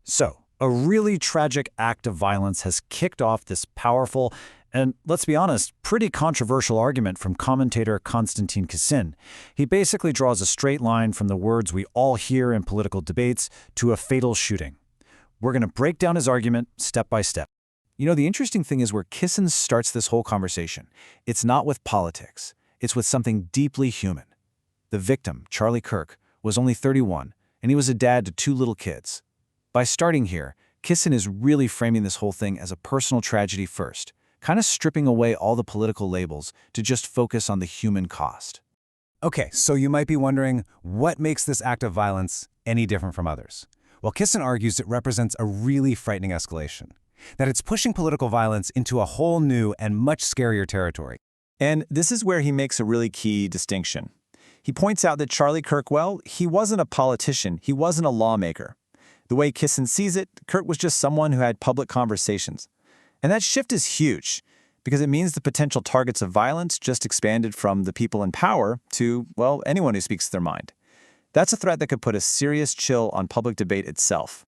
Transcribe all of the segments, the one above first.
So, a really tragic act of violence has kicked off this powerful and, let's be honest, pretty controversial argument from commentator Konstantin Kisin. He basically draws a straight line from the words we all hear in political debates to a fatal shooting. We're going to break down his argument step by step. You know, the interesting thing is where Kisin starts this whole conversation. It's not with politics. It's with something deeply human. The victim, Charlie Kirk, was only 31, and he was a dad to 2 little kids. By starting here, Kisin is really framing this whole thing as a personal tragedy first, kind of stripping away all the political labels to just focus on the human cost. Okay, so you might be wondering, what makes this act of violence any different from others? Well, Kisin argues it represents a really frightening escalation, that it's pushing political violence into a whole new and much scarier territory. And this is where he makes a really key distinction. He points out that Charlie Kirk, well, he wasn't a politician, he wasn't a lawmaker. The way Kisin sees it, Kirk was just someone who had public conversations. And that shift is huge, because it means the potential targets of violence just expanded from the people in power to, well, anyone who speaks their mind. That's a threat that could put a serious chill on public debate itself.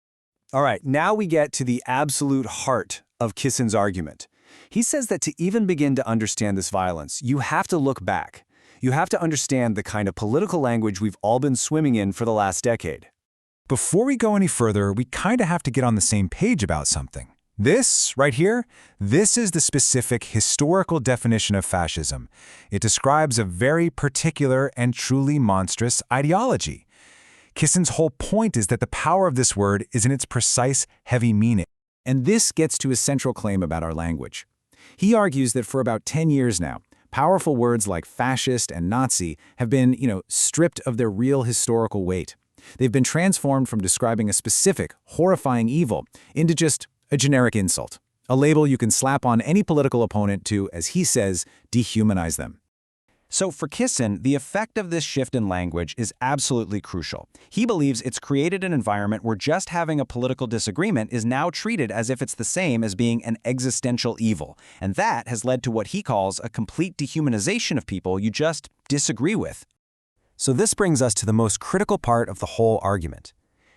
All right, now we get to the absolute heart of Kisin's argument. He says that to even begin to understand this violence, you have to look back. You have to understand the kind of political language we've all been swimming in for the last decade. Before we go any further, we kind of have to get on the same page about something. This, right here, this is the specific historical definition of fascism. It describes a very particular and truly monstrous ideology. Kisin's whole point is that the power of this word is in its precise, heavy meaning. And this gets to his central claim about our language. He argues that for about 10 years now, powerful words like fascist and Nazi have been, stripped of their real historical weight. They've been transformed from describing a specific, horrifying evil into just a generic insult, a label you can slap on any political opponent to, as he says, dehumanize them. So for Kisin, the effect of this shift in language is absolutely crucial. He believes it's created an environment where just having a political disagreement is now treated as if it's the same as being an existential evil, and that has led to what he calls a complete dehumanization of people you just disagree with. So this brings us to the most critical part of the whole argument.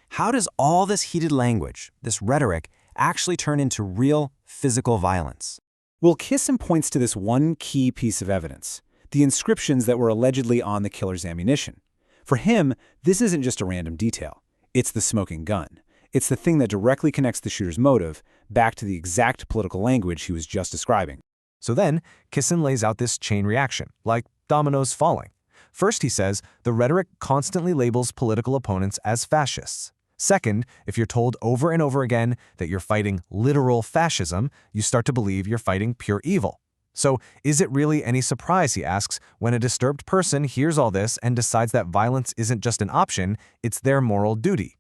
How does all this heated language, this rhetoric, actually turn into real physical violence? Well, Kisin points to this one key piece of evidence, the inscriptions that were allegedly on the killer's ammunition. For him, this isn't just a random detail. It's the smoking gun. It's the thing that directly connects the shooter's motive back to the exact political language he was just describing. So then, Kisin lays out this chain reaction, like dominoes falling. First, he says, the rhetoric constantly labels political opponents as fascists. Second, if you're told over and over again that you're fighting literal fascism, you start to believe you're fighting pure evil. So, is it really any surprise, he asks, when a disturbed person hears all this and decides that violence isn't just an option, it's their moral duty?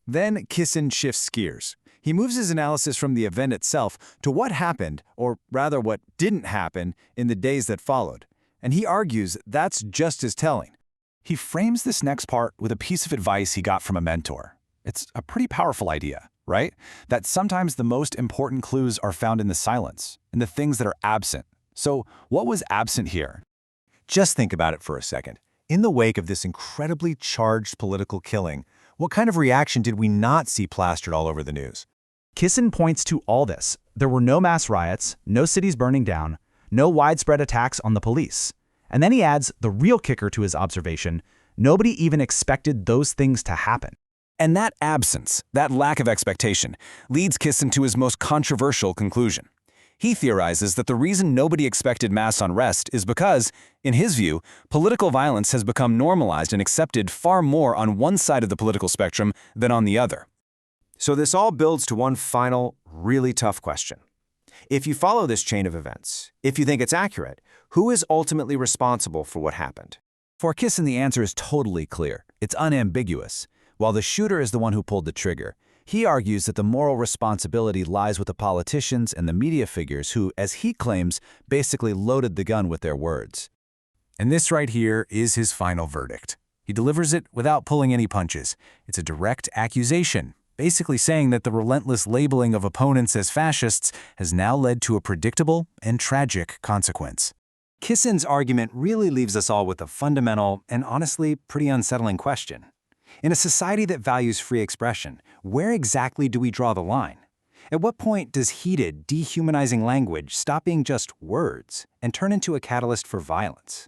Then Kisin shifts gears. He moves his analysis from the event itself to what happened, or rather what didn't happen, in the days that followed. And he argues that's just as telling. He frames this next part with a piece of advice he got from a mentor. It's a pretty powerful idea, right? That sometimes the most important clues are found in the silence, in the things that are absent. So what was absent here? Just think about it for a second. In the wake of this incredibly charged political killing, what kind of reaction did we not see plastered all over the news? Kisin points to all this. There were no mass riots, no cities burning down, no widespread attacks on the police. And then he adds the real kicker to his observation: nobody even expected those things to happen. And that absence, that lack of expectation, leads Kisin to his most controversial conclusion. He theorizes that the reason nobody expected mass unrest is because, in his view, political violence has become normalized and accepted far more on one side of the political spectrum than on the other. So this all builds to one final, really tough question. If you follow this chain of events, if you think it's accurate, who is ultimately responsible for what happened? For Kisin, the answer is totally clear. It's unambiguous. While the shooter is the one who pulled the trigger, he argues that the moral responsibility lies with the politicians and the media figures who, as he claims, basically loaded the gun with their words. And this right here is his final verdict. He delivers it without pulling any punches. It's a direct accusation, basically saying that the relentless labeling of opponents as fascists has now led to a predictable and tragic consequence. Kisin's argument really leaves us all with a fundamental and honestly pretty unsettling question. In a society that values free expression, where exactly do we draw the line? At what point does heated, dehumanizing language stop being just words and turn into a catalyst for violence?